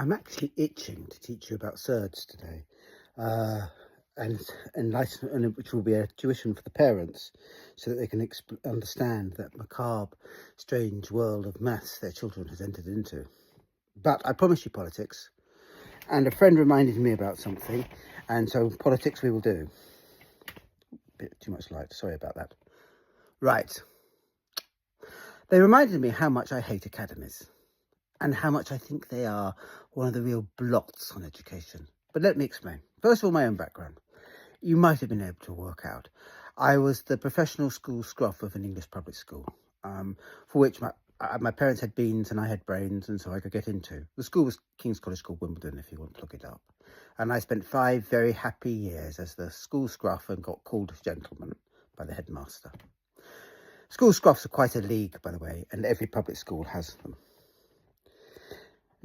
I'm actually itching to teach you about surds today, uh, and which will be a tuition for the parents, so that they can understand that macabre, strange world of maths their children has entered into. But I promise you politics, and a friend reminded me about something, and so politics we will do. Bit too much light, sorry about that. Right. They reminded me how much I hate academies, and how much I think they are one of the real blots on education. But let me explain. First of all, my own background. You might have been able to work out. I was the professional school scruff of an English public school, for which my parents had beans and I had brains, and so I could get into. The school was King's College School, Wimbledon, if you want to look it up. And I spent 5 very happy years as the school scruff and got called gentleman by the headmaster. School scruffs are quite a league, by the way, and every public school has them.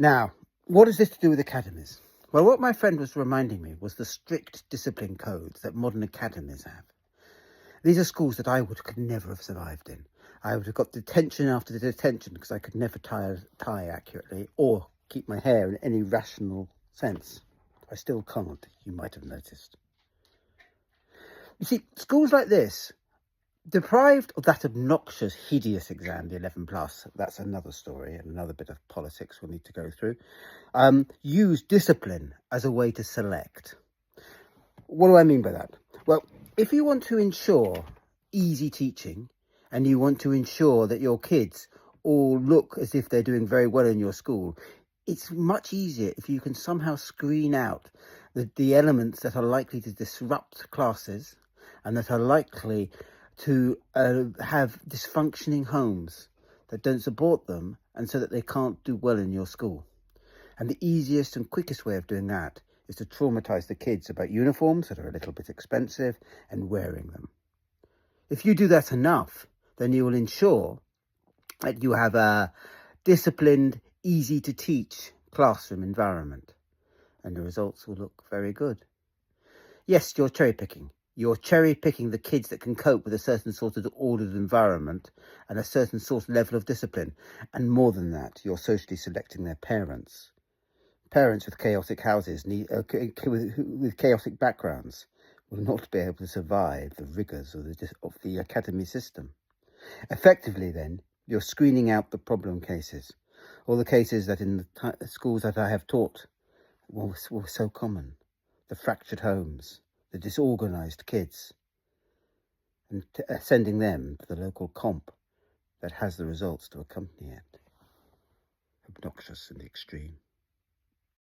Now, what is this to do with academies? Well, what my friend was reminding me was the strict discipline codes that modern academies have. These are schools that I could never have survived in. I would have got detention after detention because I could never tie accurately or keep my hair in any rational sense. I still can't, you might have noticed. You see, schools like this, deprived of that obnoxious, hideous exam, the 11 plus, that's another story and another bit of politics we'll need to go through, use discipline as a way to select. What do I mean by that? Well, if you want to ensure easy teaching and you want to ensure that your kids all look as if they're doing very well in your school, it's much easier if you can somehow screen out the elements that are likely to disrupt classes and that are likely to have dysfunctioning homes that don't support them, and so that they can't do well in your school. And the easiest and quickest way of doing that is to traumatize the kids about uniforms that are a little bit expensive and wearing them. If you do that enough, then you will ensure that you have a disciplined, easy to teach classroom environment, and the results will look very good. Yes, you're cherry picking. You're cherry picking the kids that can cope with a certain sort of ordered environment and a certain sort of level of discipline. And more than that, you're socially selecting their parents. Parents with chaotic houses, with chaotic backgrounds, will not be able to survive the rigours of the academy system. Effectively, then, you're screening out the problem cases, or the cases that in the schools that I have taught were so common, the fractured homes, the disorganised kids, and sending them to the local comp that has the results to accompany it. Obnoxious in the extreme.